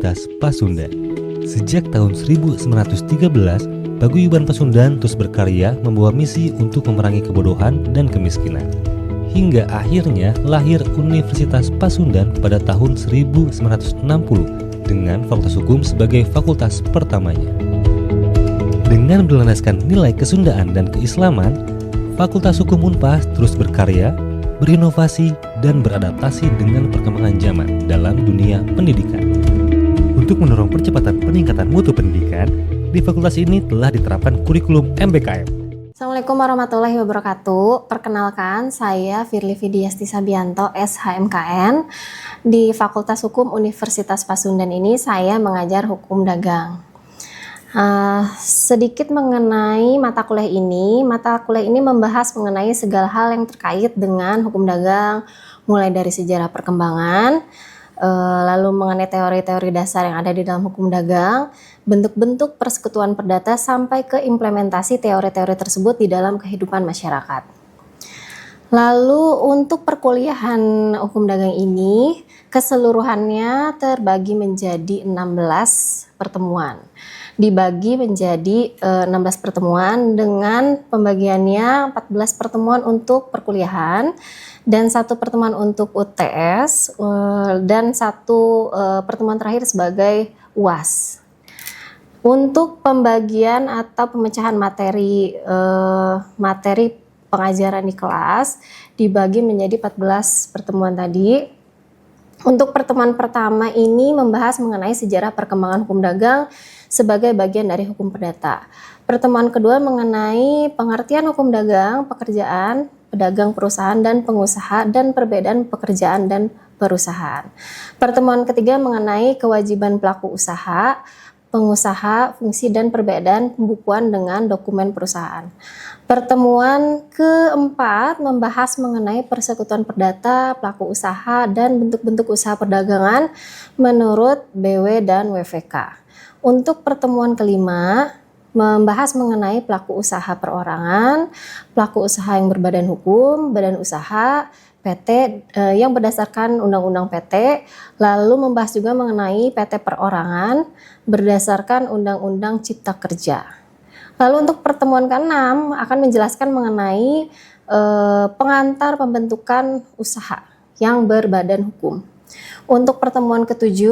Universitas Pasundan. Sejak tahun 1913, Paguyuban Pasundan terus berkarya membawa misi untuk memerangi kebodohan dan kemiskinan. Hingga akhirnya lahir Universitas Pasundan pada tahun 1960 dengan Fakultas Hukum sebagai fakultas pertamanya. Dengan berlandaskan nilai kesundaan dan keislaman, Fakultas Hukum Unpas terus berkarya, berinovasi, dan beradaptasi dengan perkembangan zaman dalam dunia pendidikan. Untuk mendorong percepatan peningkatan mutu pendidikan, di fakultas ini telah diterapkan kurikulum MBKM. Assalamualaikum warahmatullahi wabarakatuh. Perkenalkan, saya Firly Vidiasti Sabianto, SHMKN. Di Fakultas Hukum Universitas Pasundan ini saya mengajar hukum dagang. Sedikit mengenai mata kuliah ini. Mata kuliah ini membahas mengenai segala hal yang terkait dengan hukum dagang, mulai dari sejarah perkembangan, lalu mengenai teori-teori dasar yang ada di dalam hukum dagang, bentuk-bentuk persekutuan perdata, sampai ke implementasi teori-teori tersebut di dalam kehidupan masyarakat. Lalu untuk perkuliahan hukum dagang ini, keseluruhannya terbagi menjadi 16 pertemuan. Dibagi menjadi 16 pertemuan dengan pembagiannya 14 pertemuan untuk perkuliahan dan 1 pertemuan untuk UTS dan 1 pertemuan terakhir sebagai UAS. Untuk pembagian atau pemecahan materi pengajaran di kelas dibagi menjadi 14 pertemuan tadi. Untuk pertemuan pertama ini membahas mengenai sejarah perkembangan hukum dagang sebagai bagian dari hukum perdata. Pertemuan kedua mengenai pengertian hukum dagang, pekerjaan, pedagang, perusahaan, dan pengusaha, dan perbedaan pekerjaan dan perusahaan. Pertemuan ketiga mengenai kewajiban pelaku usaha, pengusaha, fungsi, dan perbedaan pembukuan dengan dokumen perusahaan. Pertemuan keempat membahas mengenai persekutuan perdata, pelaku usaha, dan bentuk-bentuk usaha perdagangan menurut BW dan WVK. Untuk pertemuan kelima membahas mengenai pelaku usaha perorangan, pelaku usaha yang berbadan hukum, badan usaha, PT yang berdasarkan Undang-Undang PT, lalu membahas juga mengenai PT perorangan berdasarkan Undang-Undang Cipta Kerja. Lalu untuk pertemuan ke-6 akan menjelaskan mengenai pengantar pembentukan usaha yang berbadan hukum. Untuk pertemuan ke-7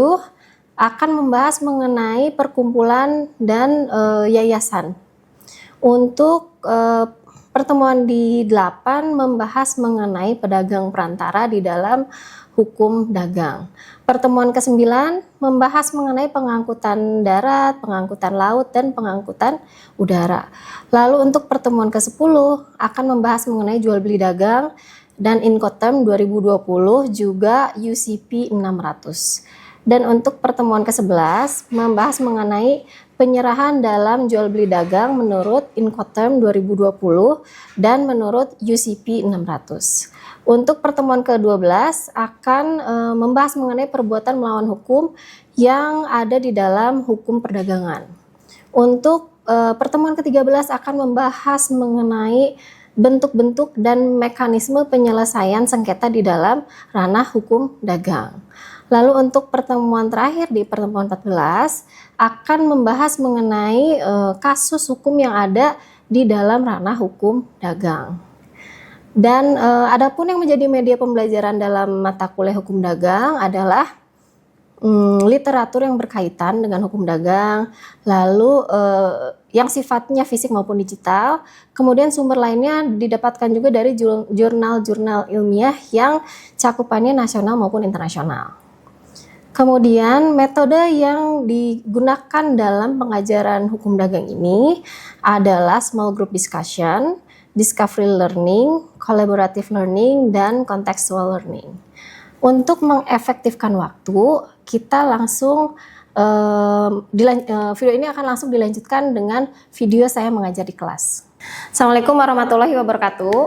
akan membahas mengenai perkumpulan dan yayasan. Untuk pertemuan di 8 membahas mengenai pedagang perantara di dalam hukum dagang. Pertemuan ke-9 membahas mengenai pengangkutan darat, pengangkutan laut, dan pengangkutan udara. Lalu untuk pertemuan ke-10 akan membahas mengenai jual beli dagang dan Incoterm 2020 juga UCP 600. Dan untuk pertemuan ke-11 membahas mengenai penyerahan dalam jual beli dagang menurut Incoterm 2020 dan menurut UCP 600. Untuk pertemuan ke-12 akan membahas mengenai perbuatan melawan hukum yang ada di dalam hukum perdagangan. Untuk pertemuan ke-13 akan membahas mengenai bentuk-bentuk dan mekanisme penyelesaian sengketa di dalam ranah hukum dagang. Lalu untuk pertemuan terakhir di pertemuan 14 akan membahas mengenai kasus hukum yang ada di dalam ranah hukum dagang. Dan adapun yang menjadi media pembelajaran dalam mata kuliah hukum dagang adalah literatur yang berkaitan dengan hukum dagang, lalu yang sifatnya fisik maupun digital, kemudian sumber lainnya didapatkan juga dari jurnal-jurnal ilmiah yang cakupannya nasional maupun internasional. Kemudian metode yang digunakan dalam pengajaran hukum dagang ini adalah small group discussion, discovery learning, collaborative learning, dan contextual learning. Untuk mengefektifkan waktu, kita langsung video ini akan langsung dilanjutkan dengan video saya mengajar di kelas. Assalamualaikum warahmatullahi wabarakatuh.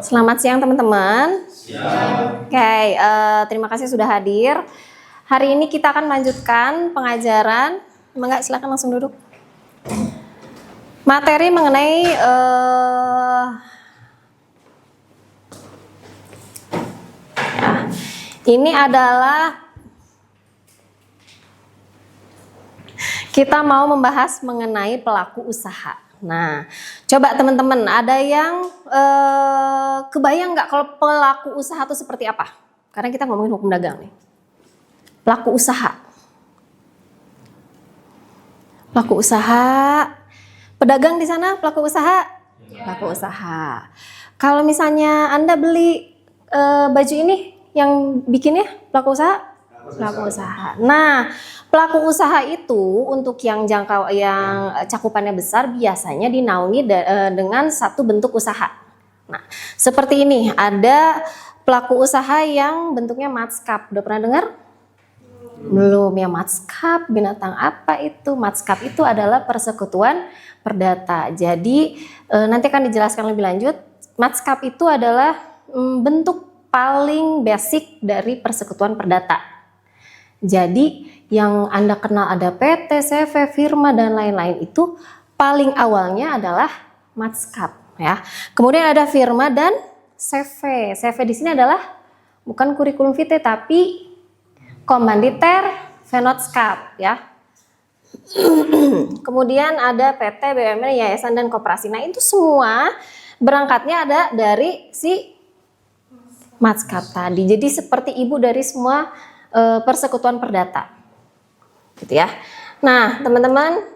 Selamat siang teman-teman. Oke, terima kasih sudah hadir. Hari ini kita akan melanjutkan pengajaran. Enggak, silakan langsung duduk. Materi mengenai ini adalah Kita mau membahas mengenai pelaku usaha. Nah, coba teman-teman, ada yang kebayang nggak kalau pelaku usaha itu seperti apa? Karena kita ngomongin hukum dagang nih. Pelaku usaha. Pelaku usaha. Pedagang di sana pelaku usaha? Pelaku usaha. Kalau misalnya Anda beli baju ini, yang bikinnya pelaku usaha? Pelaku usaha. Nah, pelaku usaha itu untuk yang cakupannya besar biasanya dinaungi dengan satu bentuk usaha. Nah, seperti ini, ada pelaku usaha yang bentuknya matskap. Udah pernah dengar? Belum ya, matskap. Binatang apa itu? Matskap itu adalah persekutuan perdata. Jadi nanti akan dijelaskan lebih lanjut. Matskap itu adalah bentuk paling basic dari persekutuan perdata. Jadi yang Anda kenal ada PT, CV, firma dan lain-lain itu paling awalnya adalah matskap ya. Kemudian ada firma dan CV. CV di sini adalah bukan kurikulum vitae tapi komanditer vennootschap ya. Kemudian ada PT, BUMN, yayasan dan koperasi. Nah, itu semua berangkatnya ada dari si matskap tadi. Jadi seperti ibu dari semua persekutuan perdata, gitu ya. Nah, teman-teman,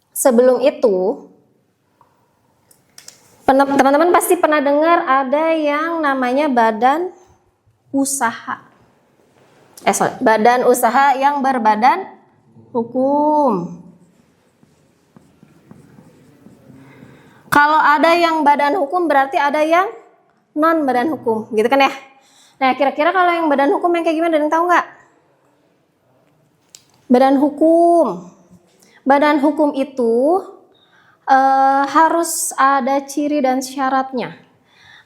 sebelum itu, teman-teman pasti pernah dengar ada yang namanya badan usaha. Badan usaha yang berbadan hukum. Kalau ada yang badan hukum berarti ada yang non badan hukum, gitu kan ya? Nah, kira-kira kalau yang badan hukum yang kayak gimana, ada yang tahu nggak? Badan hukum. Badan hukum itu harus ada ciri dan syaratnya.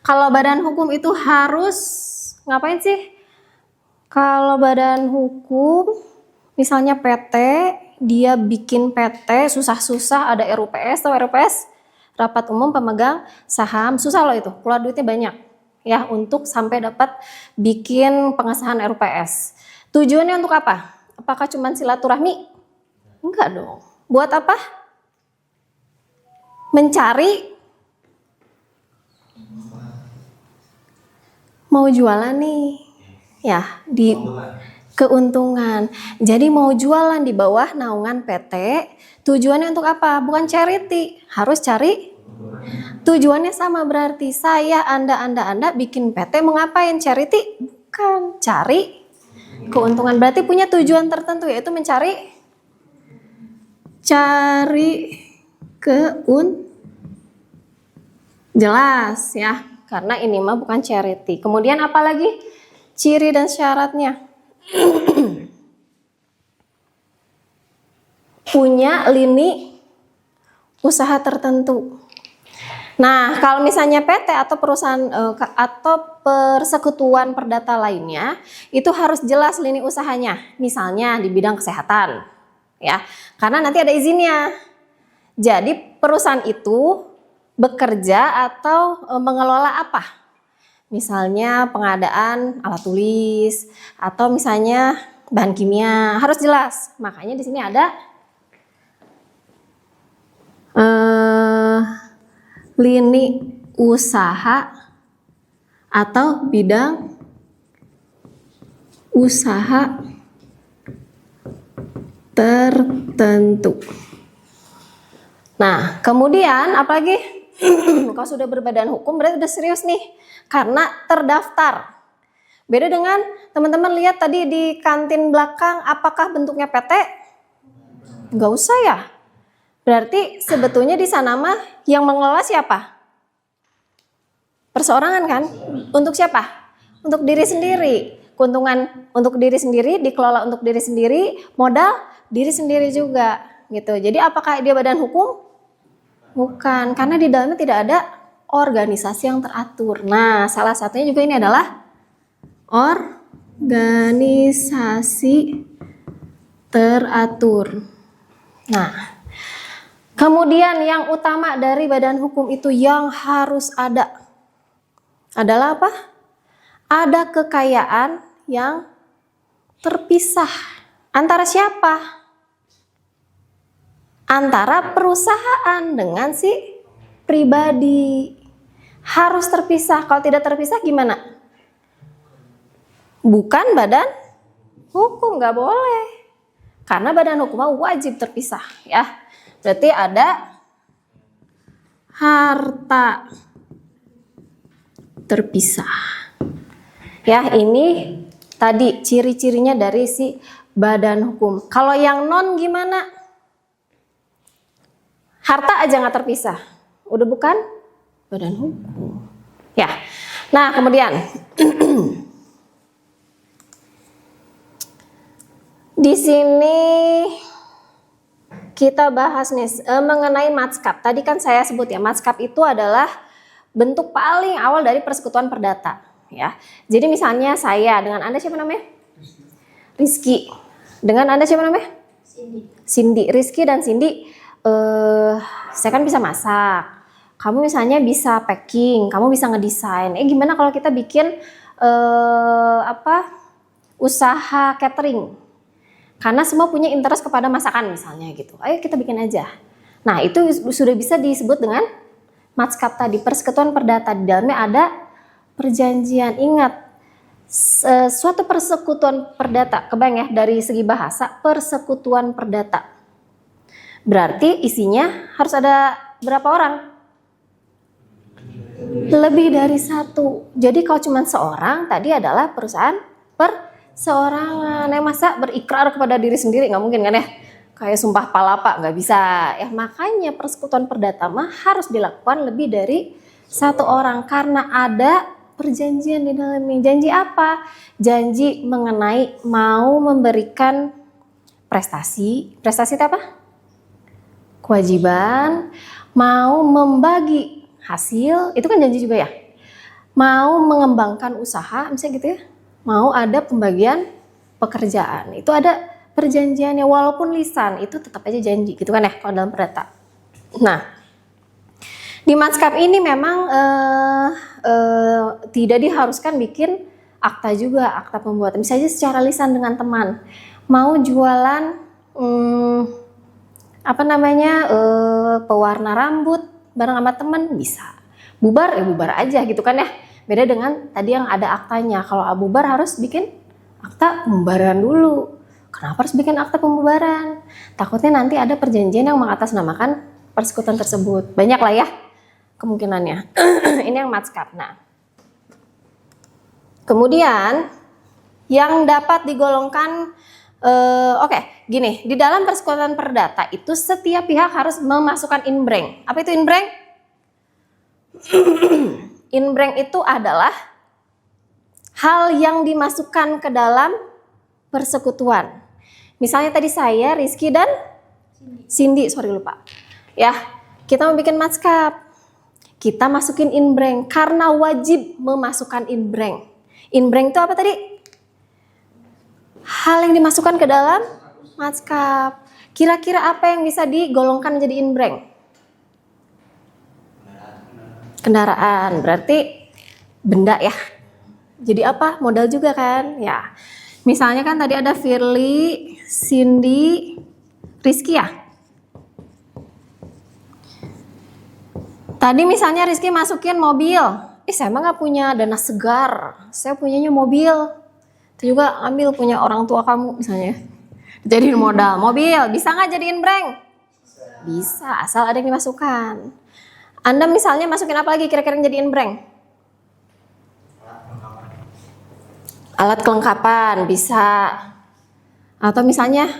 Kalau badan hukum itu harus ngapain sih? Kalau badan hukum, misalnya PT, dia bikin PT susah-susah, ada RUPS, tahu RUPS? Rapat Umum Pemegang Saham, susah loh itu, keluar duitnya banyak. Ya, untuk sampai dapat bikin pengesahan RUPS. Tujuannya untuk apa? Apakah cuma silaturahmi? Enggak dong. Buat apa? Mencari mau jualan nih. Ya, di keuntungan. Jadi mau jualan di bawah naungan PT, tujuannya untuk apa? Bukan charity, harus cari. Tujuannya sama, berarti saya, Anda bikin PT mau ngapain? Charity? Bukan, cari keuntungan. Berarti punya tujuan tertentu, yaitu mencari jelas ya, karena ini mah bukan charity. Kemudian apalagi ciri dan syaratnya? Punya lini usaha tertentu. Nah, kalau misalnya PT atau perusahaan atau persekutuan perdata lainnya, itu harus jelas lini usahanya. Misalnya di bidang kesehatan, ya, karena nanti ada izinnya. Jadi perusahaan itu bekerja atau mengelola apa? Misalnya pengadaan alat tulis atau misalnya bahan kimia, harus jelas. Makanya di sini ada lini usaha atau bidang usaha tertentu. Nah, kemudian apalagi kalau sudah berbadan hukum berarti udah serius nih karena terdaftar. Beda dengan teman-teman lihat tadi di kantin belakang, apakah bentuknya PT? Nggak usah ya. Berarti sebetulnya di sana mah yang mengelola siapa? Perseorangan kan? Untuk siapa? Untuk diri sendiri. Keuntungan untuk diri sendiri, dikelola untuk diri sendiri, modal diri sendiri juga gitu. Jadi apakah dia badan hukum? Bukan, karena di dalamnya tidak ada organisasi yang teratur. Nah, salah satunya juga ini adalah organisasi teratur. Nah, kemudian yang utama dari badan hukum itu yang harus ada adalah apa? Ada kekayaan yang terpisah. Antara siapa? antara perusahaan dengan si pribadi. Harus terpisah. Kalau tidak terpisah gimana? Bukan badan hukum, nggak boleh. Karena badan hukum wajib terpisah, ya. Berarti ada harta terpisah. Ya, ini tadi ciri-cirinya dari si badan hukum. Kalau yang non gimana? Harta aja nggak terpisah. Udah bukan badan hukum. Ya. Nah, kemudian di sini kita bahas nih mengenai matskap. Tadi kan saya sebut ya, matskap itu adalah bentuk paling awal dari persekutuan perdata, ya. Jadi misalnya saya dengan Anda siapa namanya? Rizky. Dengan Anda siapa namanya? Cindy. Rizky dan Cindy, saya kan bisa masak. Kamu misalnya bisa packing, kamu bisa ngedesain. Gimana kalau kita bikin usaha catering? Karena semua punya interest kepada masakan misalnya gitu. Ayo kita bikin aja. Nah, itu sudah bisa disebut dengan matskap tadi, persekutuan perdata. Di dalamnya ada perjanjian. Ingat, suatu persekutuan perdata, kebayang ya dari segi bahasa, persekutuan perdata. Berarti isinya harus ada berapa orang? Lebih dari satu. Jadi kalau cuma seorang, tadi adalah perusahaan perseorangan. Masa berikrar kepada diri sendiri, nggak mungkin kan ya? Kayak sumpah palapa, nggak bisa. Ya makanya persekutuan perdata harus dilakukan lebih dari satu orang. Karena ada perjanjian di dalamnya. Janji apa? Janji mengenai mau memberikan prestasi. Prestasi itu apa? Kewajiban. Mau membagi hasil, itu kan janji juga ya. Mau mengembangkan usaha, misalnya gitu ya. Mau ada pembagian pekerjaan, itu ada perjanjiannya, walaupun lisan itu tetap aja janji gitu kan ya kalau dalam perdata. Nah, di matskap ini memang tidak diharuskan bikin akta juga, akta pembuatan. Bisa aja secara lisan dengan teman. Mau jualan pewarna rambut bareng sama teman bisa. Bubar ya bubar aja gitu kan ya. Beda dengan tadi yang ada aktanya. Kalau bubar harus bikin akta pembubaran dulu. Kenapa harus bikin akta pembubaran? Takutnya nanti ada perjanjian yang mengatasnamakan persekutuan tersebut. Banyak lah ya kemungkinannya. Ini yang matskap. Nah, kemudian yang dapat digolongkan, gini, di dalam persekutuan perdata itu setiap pihak harus memasukkan inbreng. Apa itu inbreng? Inbreng itu adalah hal yang dimasukkan ke dalam persekutuan. Misalnya tadi saya, Rizky dan Cindy, ya, kita mau bikin matskap. Kita masukin inbreng karena wajib memasukkan inbreng. Inbreng itu apa tadi? Hal yang dimasukkan ke dalam matskap. Kira-kira apa yang bisa digolongkan menjadi inbreng? Kendaraan, berarti benda ya. Jadi apa? Modal juga kan? Ya. Misalnya kan tadi ada Firly, Cindy, Rizky ya. Tadi misalnya Rizky masukin mobil. Saya emang nggak punya dana segar. Saya punyanya mobil. Itu juga ambil punya orang tua kamu misalnya. Jadiin modal. Mobil, bisa nggak jadiin breng? Bisa, asal ada yang dimasukkan. Anda misalnya masukin apa lagi kira-kira yang jadiin breng? Alat kelengkapan, bisa. Atau misalnya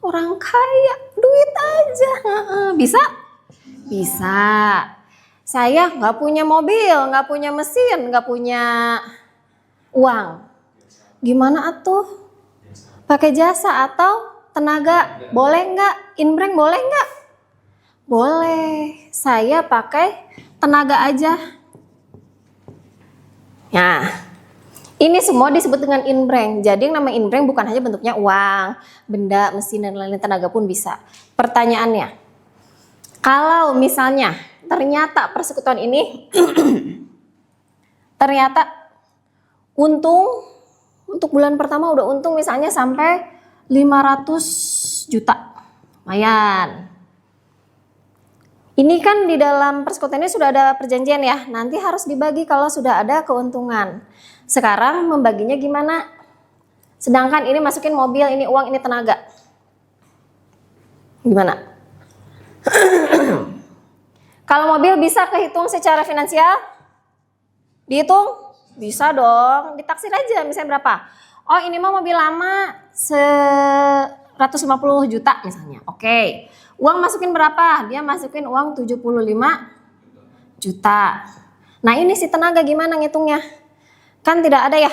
orang kaya, duit aja. Bisa? Bisa. Saya nggak punya mobil, nggak punya mesin, nggak punya uang. Gimana atuh? Pakai jasa atau tenaga? Boleh nggak? Inbreng boleh nggak? Boleh. Saya pakai tenaga aja. Nah, ini semua disebut dengan inbreng. Jadi yang namanya inbreng bukan hanya bentuknya uang, benda, mesin, dan lain-lain, tenaga pun bisa. Pertanyaannya, kalau misalnya ternyata persekutuan ini ternyata untung untuk bulan pertama udah untung misalnya sampai 500 juta. Lumayan. Ini kan di dalam persekutuan ini sudah ada perjanjian ya, nanti harus dibagi kalau sudah ada keuntungan. Sekarang membaginya gimana? Sedangkan ini masukin mobil, ini uang, ini tenaga. Gimana? Kalau mobil bisa kehitung secara finansial? Dihitung? Bisa dong, ditaksir aja misalnya berapa. Oh ini mah mobil lama 150 juta misalnya. Oke. Uang masukin berapa? Dia masukin uang 75 juta. Nah ini si tenaga gimana ngitungnya? Kan tidak ada ya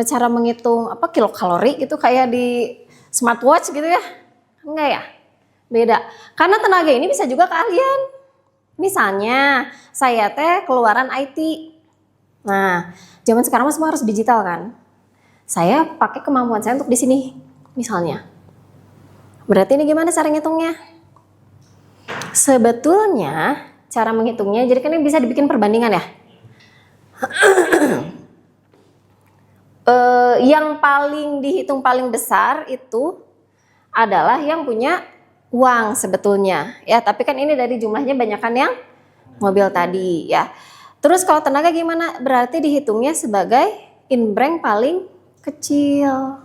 cara menghitung apa kilokalori gitu kayak di smartwatch gitu ya. Enggak ya? Beda. Karena tenaga ini bisa juga keahlian. Misalnya saya teh keluaran IT. Nah, zaman sekarang semua harus digital kan. Saya pakai kemampuan saya untuk di sini misalnya. Berarti ini gimana cara ngitungnya? Sebetulnya cara menghitungnya, jadi kan ini bisa dibikin perbandingan ya. Yang paling dihitung paling besar itu adalah yang punya uang sebetulnya. Ya, tapi kan ini dari jumlahnya banyakan yang mobil tadi ya. Terus kalau tenaga gimana? Berarti dihitungnya sebagai inbreng paling kecil.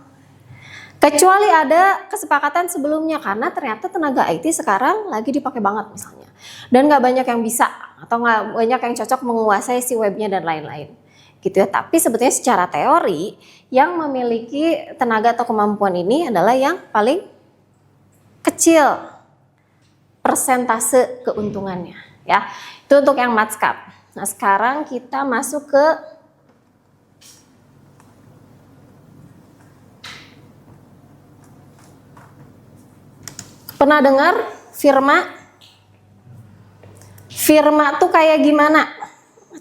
Kecuali ada kesepakatan sebelumnya karena ternyata tenaga IT sekarang lagi dipakai banget misalnya. Dan nggak banyak yang bisa atau nggak banyak yang cocok menguasai si webnya dan lain-lain. Gitu ya. Tapi sebetulnya secara teori yang memiliki tenaga atau kemampuan ini adalah yang paling kecil persentase keuntungannya ya. Itu untuk yang matskap. Nah, sekarang kita masuk ke pernah dengar firma? Firma tuh kayak gimana?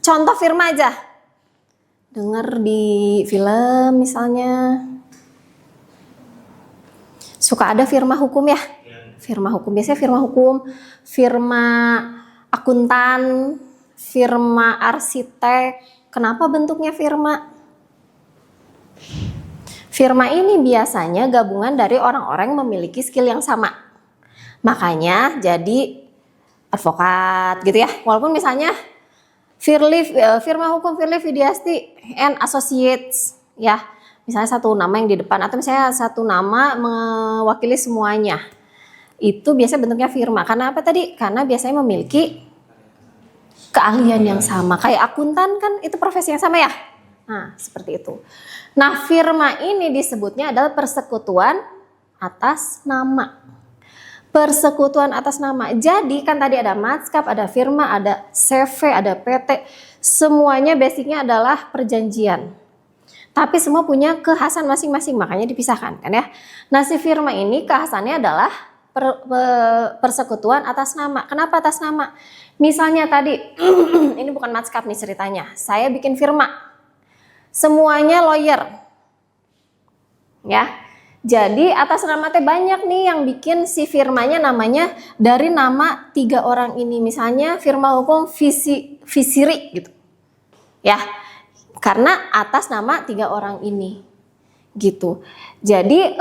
Contoh firma aja. Dengar di film misalnya. Suka ada firma hukum ya? Firma hukum, biasanya firma hukum, firma akuntan, firma arsitek. Kenapa bentuknya firma? Firma ini biasanya gabungan dari orang-orang yang memiliki skill yang sama. Makanya jadi advokat gitu ya. Walaupun misalnya firma hukum Firly Widiasti and Associates ya. Misalnya satu nama yang di depan atau misalnya satu nama mewakili semuanya. Itu biasanya bentuknya firma. Karena apa tadi? Karena biasanya memiliki keahlian yang sama. Kayak akuntan kan itu profesi yang sama ya. Nah, seperti itu. Nah, firma ini disebutnya adalah persekutuan atas nama. Persekutuan atas nama. Jadi kan tadi ada matskap, ada firma, ada CV, ada PT. Semuanya basicnya adalah perjanjian. Tapi semua punya kekhasan masing-masing, makanya dipisahkan kan ya. Nah si firma ini kekhasannya adalah persekutuan atas nama. Kenapa atas nama? Misalnya tadi, ini bukan matskap nih ceritanya. Saya bikin firma. Semuanya lawyer. Ya. Jadi atas nama teh banyak nih yang bikin si firmanya namanya dari nama 3 orang ini. Misalnya firma hukum Visiri gitu. Ya, karena atas nama 3 orang ini. Gitu. Jadi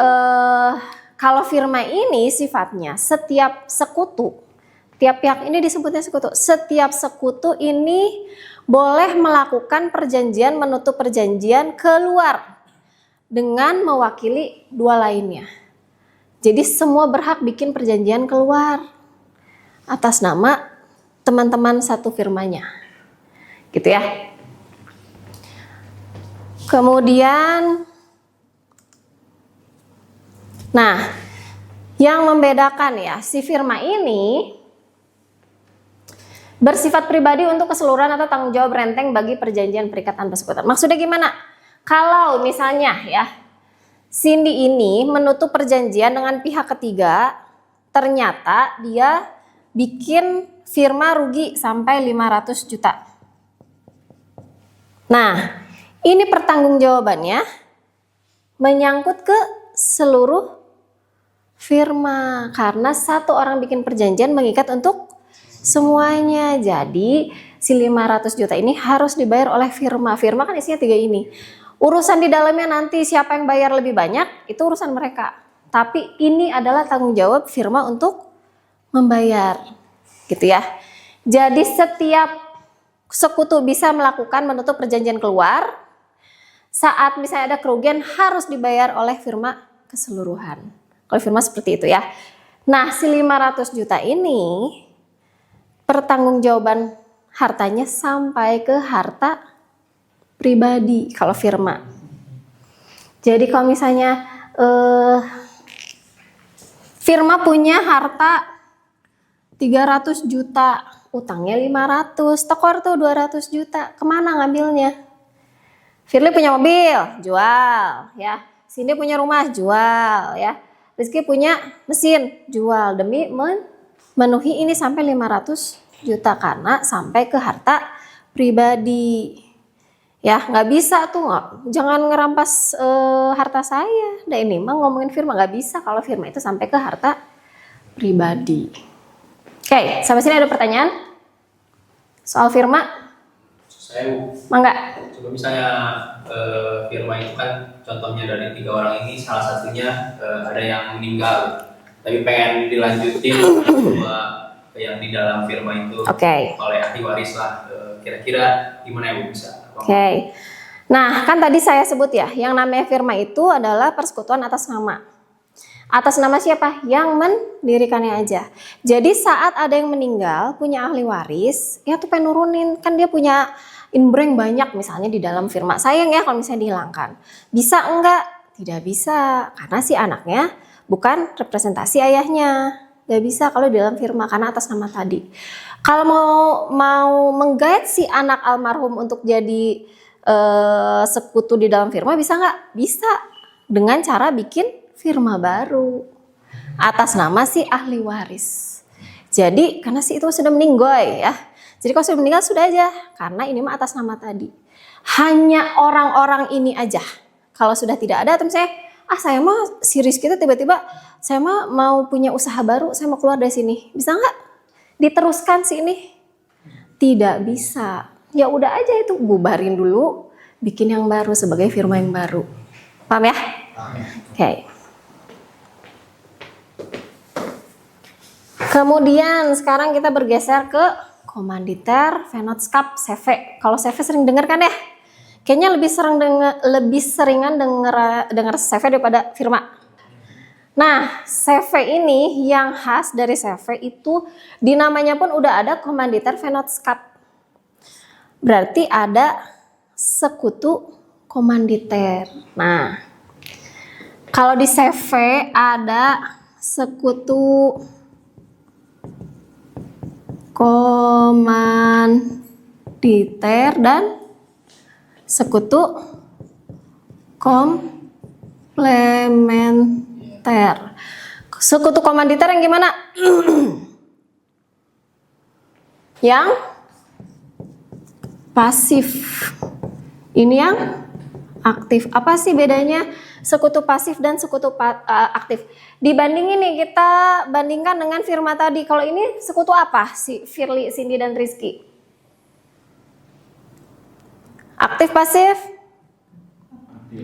kalau firma ini sifatnya setiap sekutu, tiap pihak ini disebutnya sekutu. Setiap sekutu ini boleh melakukan perjanjian, menutup perjanjian keluar dengan mewakili 2 lainnya. Jadi semua berhak bikin perjanjian keluar atas nama teman-teman satu firmanya. Gitu ya. Kemudian nah, yang membedakan ya, si firma ini bersifat pribadi untuk keseluruhan atau tanggung jawab renteng bagi perjanjian perikatan persekutuan. Maksudnya gimana? Kalau misalnya ya, Cindy ini menutup perjanjian dengan pihak ketiga, ternyata dia bikin firma rugi sampai 500 juta. Nah, ini pertanggungjawabannya menyangkut ke seluruh firma karena satu orang bikin perjanjian mengikat untuk semuanya. Jadi si 500 juta ini harus dibayar oleh firma. Firma kan isinya 3 ini. Urusan di dalamnya nanti siapa yang bayar lebih banyak itu urusan mereka. Tapi ini adalah tanggung jawab firma untuk membayar. gitu ya. Jadi setiap sekutu bisa melakukan menutup perjanjian keluar saat misalnya ada kerugian harus dibayar oleh firma keseluruhan. Kalau firma seperti itu ya. Nah, si 500 juta ini pertanggungjawaban hartanya sampai ke harta pribadi kalau firma. Jadi kalau misalnya firma punya harta 300 juta, utangnya 500, tekor tuh 200 juta, kemana ngambilnya? Firly punya mobil, jual ya. Cindy punya rumah, jual ya. Rizky punya mesin, jual demi memenuhi ini sampai 500 juta karena sampai ke harta pribadi. Ya, nggak bisa tuh, jangan ngerampas harta saya. Nah ini mah ngomongin firma, nggak bisa kalau firma itu sampai ke harta pribadi. Oke, sampai sini ada pertanyaan soal firma? Saya Mangga. coba misalnya firma itu kan contohnya dari 3 orang ini salah satunya ada yang meninggal, tapi pengen dilanjutin yang di dalam firma itu oleh ahli waris lah. Kira-kira gimana ya Bu bisa? Oke. Nah kan tadi saya sebut ya, yang namanya firma itu adalah persekutuan atas nama. Atas nama siapa? Yang mendirikannya aja. Jadi saat ada yang meninggal punya ahli waris, ya tuh pengen nurunin, kan dia punya inbreng banyak misalnya di dalam firma. Sayang ya kalau misalnya dihilangkan. Bisa enggak? Tidak bisa, karena si anaknya bukan representasi ayahnya. Gak bisa kalau di dalam firma karena atas nama tadi. Kalau mau menggait si anak almarhum untuk jadi sekutu di dalam firma bisa nggak? Bisa, dengan cara bikin firma baru atas nama si ahli waris. Jadi karena si itu sudah meninggal ya. Jadi kalau sudah meninggal sudah aja, karena ini mah atas nama tadi. Hanya orang-orang ini aja. Kalau sudah tidak ada, atau misalnya, saya mah si Rizky itu tiba-tiba, saya mah mau punya usaha baru, saya mau keluar dari sini. Bisa nggak diteruskan sih ini? Tidak bisa. Ya udah aja itu, bubarin dulu, bikin yang baru sebagai firma yang baru. Paham ya? Oke. Kemudian sekarang kita bergeser ke komanditer, vennootschap, CV. Kalau CV sering dengar kan ya? Kayaknya lebih seringan dengar CV daripada firma. Nah, CV ini yang khas dari CV itu di namanya pun udah ada komanditer, vennootschap. Berarti ada sekutu komanditer. Nah, kalau di CV ada sekutu komanditer dan sekutu komplementer. Sekutu komanditer yang gimana? Yang pasif. Ini yang aktif. Apa sih bedanya sekutu pasif dan sekutu aktif? Dibandingin nih, kita bandingkan dengan firma tadi. Kalau ini sekutu apa si Firly, Cindy, dan Rizky? Aktif, pasif?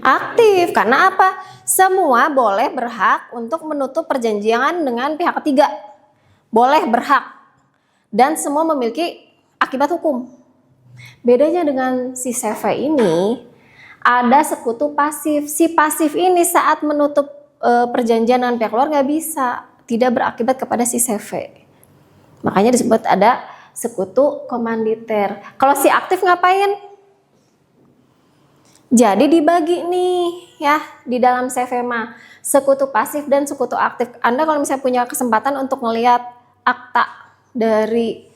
Aktif. Karena apa? Semua boleh berhak untuk menutup perjanjian dengan pihak ketiga. Boleh berhak. Dan semua memiliki akibat hukum. Bedanya dengan si CV ini, ada sekutu pasif. Si pasif ini saat menutup perjanjian dengan pihak luar nggak bisa, tidak berakibat kepada si CV. Makanya disebut ada sekutu komanditer. Kalau si aktif ngapain? Jadi dibagi nih ya di dalam CV mah sekutu pasif dan sekutu aktif. Anda kalau misalnya punya kesempatan untuk melihat akta dari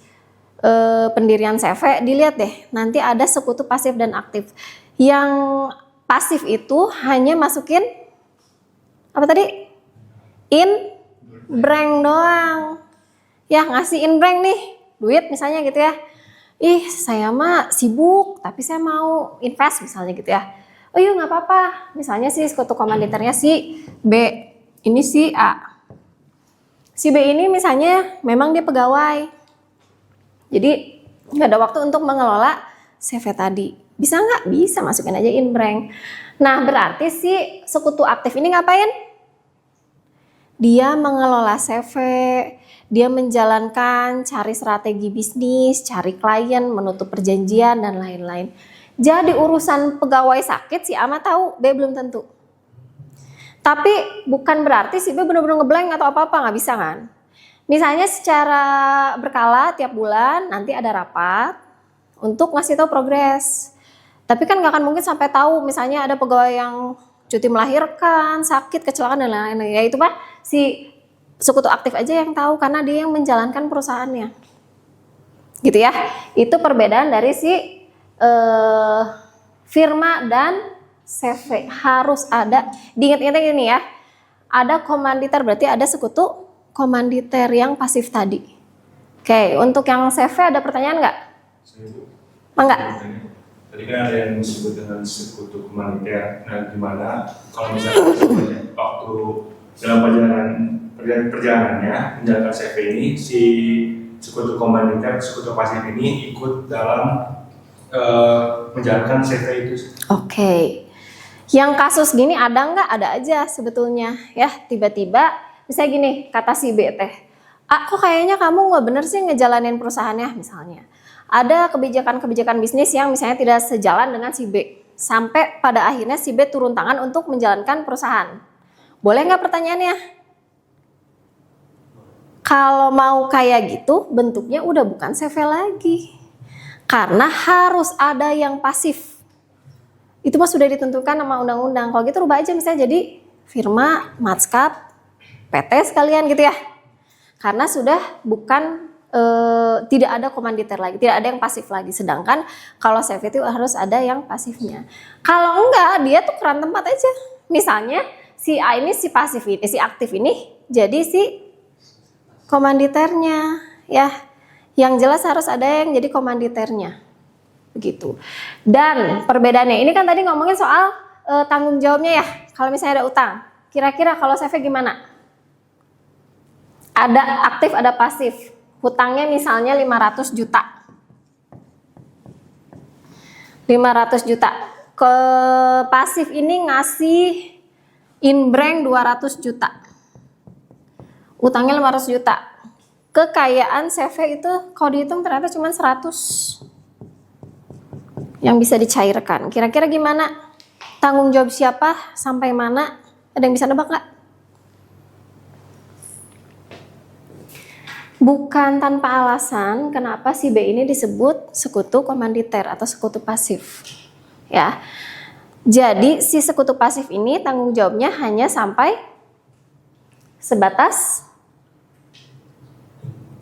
pendirian CV, dilihat deh, nanti ada sekutu pasif dan aktif. Yang pasif itu hanya masukin apa tadi? Inbreng doang. Ya, ngasih inbreng nih, duit misalnya gitu ya. Saya mah sibuk, tapi saya mau invest misalnya gitu ya. Oh iya nggak apa-apa. Misalnya sih sekutu komanditernya si B, ini si A. Si B ini misalnya memang dia pegawai. Jadi nggak ada waktu untuk mengelola CV tadi. Bisa nggak? Bisa, masukin aja inbreng. Nah berarti si sekutu aktif ini ngapain? dia mengelola CV, dia menjalankan, cari strategi bisnis, cari klien, menutup perjanjian, dan lain-lain. Jadi urusan pegawai sakit si A mah tahu, B belum tentu. Tapi bukan berarti si B benar-benar ngeblank atau apa-apa, nggak bisa kan? Misalnya secara berkala tiap bulan nanti ada rapat untuk ngasih tahu progres. Tapi kan nggak akan mungkin sampai tahu misalnya ada pegawai yang cuti melahirkan, sakit, kecelakaan, dan lain-lain. Ya itu mah si sekutu aktif aja yang tahu karena dia yang menjalankan perusahaannya. Gitu ya. Itu perbedaan dari si firma dan CV. Harus ada, diingat-ingat ini ya. Ada komanditer, berarti ada sekutu komanditer yang pasif tadi. Oke, untuk yang CV ada pertanyaan nggak? Enggak. Tadi kan ada yang disebut dengan sekutu komanditer. Nah, gimana kalau misalnya waktu dalam perjalanannya menjalankan CV ini, si sekutu komanditer, sekutu pasif ini ikut dalam menjalankan CV itu? Oke. Yang kasus gini ada nggak? Ada aja sebetulnya. Ya, tiba-tiba misalnya gini, kata si B teh, kok kayaknya kamu nggak bener sih ngejalanin perusahaannya misalnya. Ada kebijakan-kebijakan bisnis yang misalnya tidak sejalan dengan si B. Sampai pada akhirnya si B turun tangan untuk menjalankan perusahaan. Boleh nggak pertanyaannya? Kalau mau kayak gitu, bentuknya udah bukan CV lagi. Karena harus ada yang pasif. Itu mah sudah ditentukan sama undang-undang. Kalau gitu rubah aja misalnya jadi firma, matskap, PT sekalian gitu ya. Karena sudah bukan tidak ada komanditer lagi, tidak ada yang pasif lagi. Sedangkan kalau CV itu harus ada yang pasifnya. Kalau enggak, dia tuh keran tempat aja. Misalnya si A ini si pasif ini, si aktif ini jadi si komanditernya ya. Yang jelas harus ada yang jadi komanditernya. Begitu. Dan perbedaannya ini kan tadi ngomongin soal tanggung jawabnya ya. Kalau misalnya ada utang, kira-kira kalau CV gimana? Ada aktif, ada pasif. Hutangnya misalnya 500 juta. 500 juta. Ke pasif ini ngasih inbreng 200 juta. Utangnya 500 juta. Kekayaan CV itu kalau dihitung ternyata cuma 100 yang bisa dicairkan. Kira-kira gimana? Tanggung jawab siapa? Sampai mana? Ada yang bisa nebak nggak? Bukan tanpa alasan kenapa si B ini disebut sekutu komanditer atau sekutu pasif. Ya. Jadi si sekutu pasif ini tanggung jawabnya hanya sampai sebatas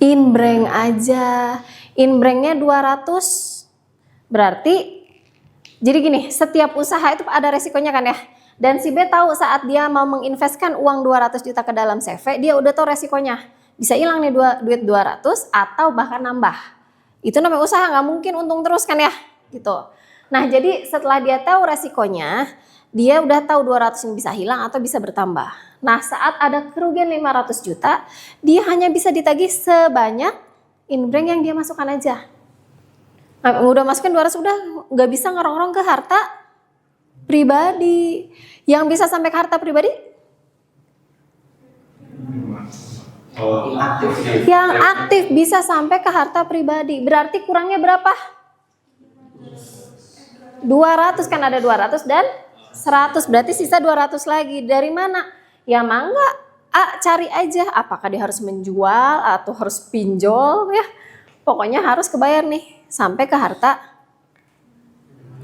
inbreng aja. Inbrengnya 200. Berarti jadi gini, setiap usaha itu ada resikonya kan ya. Dan si B tahu saat dia mau menginvestkan uang 200 juta ke dalam CV, dia udah tahu resikonya. Bisa hilang nih duit 200 atau bahkan nambah. Itu namanya usaha, nggak mungkin untung terus kan ya, gitu. Nah, jadi setelah dia tahu resikonya, dia udah tahu 200 ini bisa hilang atau bisa bertambah. Nah, saat ada kerugian 500 juta, dia hanya bisa ditagih sebanyak inbreng yang dia masukkan aja. Nah, udah masukin 200 udah nggak bisa ngerong-rong ke harta pribadi. Yang bisa sampai ke harta pribadi? Yang aktif bisa sampai ke harta pribadi. Berarti kurangnya berapa? 200 kan, ada 200 dan 100. Berarti sisa 200 lagi. Dari mana? Ya mangga cari aja. Apakah dia harus menjual atau harus pinjol ya. Pokoknya harus kebayar nih sampai ke harta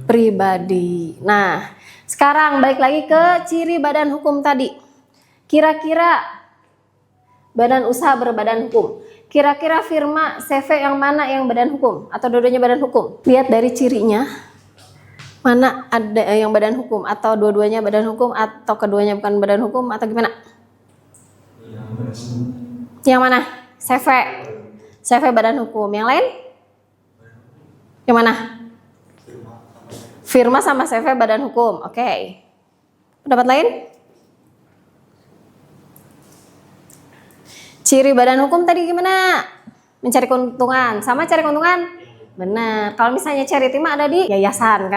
pribadi. Nah, sekarang balik lagi ke ciri badan hukum tadi. Kira-kira badan usaha berbadan hukum. Kira-kira firma CV yang mana yang badan hukum? Atau dua-duanya badan hukum? Lihat dari cirinya. Mana ada yang badan hukum? Atau dua-duanya badan hukum? Atau keduanya bukan badan hukum? Atau gimana? Yang mana? CV. CV badan hukum. Yang lain? Yang mana? Firma sama CV badan hukum. Oke. Pendapat lain? Ciri badan hukum tadi gimana? Mencari keuntungan. Sama cari keuntungan? Benar. Kalau misalnya charity mah ada di yayasan kan?